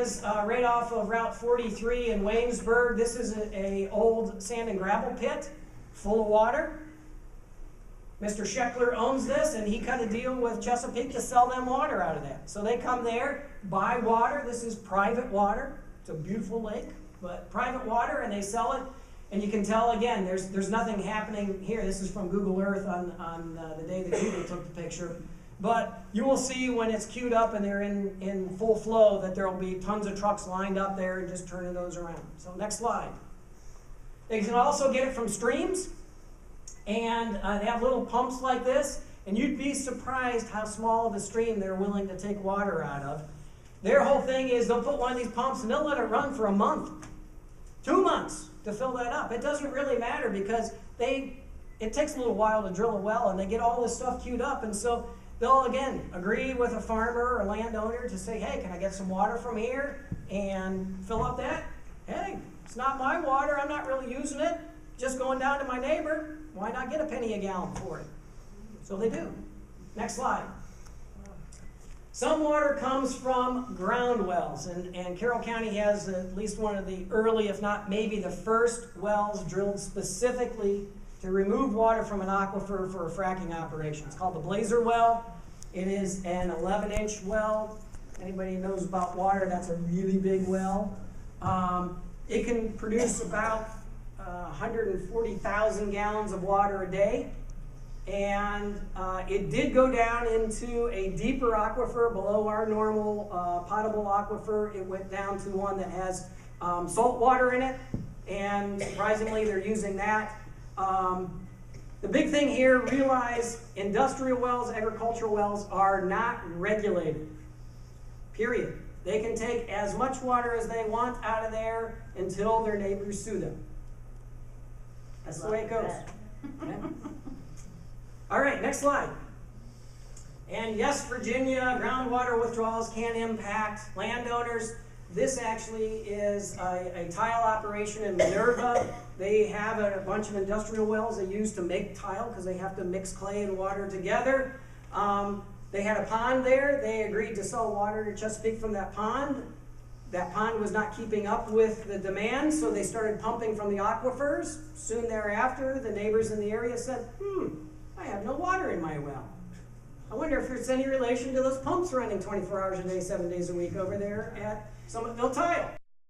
is right off of Route 43 in Waynesburg. This is a old sand and gravel pit full of water. Mr. Scheckler owns this, and he cut a deal with Chesapeake to sell them water out of that. So they come there, buy water. This is private water. It's a beautiful lake, but private water, and they sell it. And you can tell, again, there's nothing happening here. This is from Google Earth on the day that Google took the picture. But you will see when it's queued up and they're in full flow that there will be tons of trucks lined up there and just turning those around. So next slide. They can also get it from streams. And they have little pumps like this. And you'd be surprised how small of a stream they're willing to take water out of. Their whole thing is they'll put one of these pumps and they'll let it run for a month. 2 months to fill that up. It doesn't really matter because it takes a little while to drill a well and they get all this stuff queued up, and so they'll again agree with a farmer or landowner to say, hey, can I get some water from here and fill up that? Hey, it's not my water, I'm not really using it, just going down to my neighbor, why not get a penny a gallon for it? So they do. Next slide. Some water comes from ground wells, and Carroll County has at least one of the early, if not maybe the first wells drilled specifically to remove water from an aquifer for a fracking operation. It's called the Blazer well. It is an 11-inch well. Anybody knows about water, that's a really big well. It can produce about 140,000 gallons of water a day. And it did go down into a deeper aquifer below our normal potable aquifer. It went down to one that has salt water in it, and surprisingly they're using that. The big thing here, realize industrial wells, agricultural wells are not regulated, period. They can take as much water as they want out of there until their neighbors sue them. That's the way it goes. Okay. All right, next slide. And yes, Virginia, groundwater withdrawals can impact landowners. This actually is a tile operation in Minerva. They have a bunch of industrial wells they use to make tile because they have to mix clay and water together. They had a pond there. They agreed to sell water to Chesapeake from that pond. That pond was not keeping up with the demand, so they started pumping from the aquifers. Soon thereafter, the neighbors in the area said, I have no water in my well. I wonder if it's any relation to those pumps running 24 hours a day, 7 days a week over there at Summitville Tile.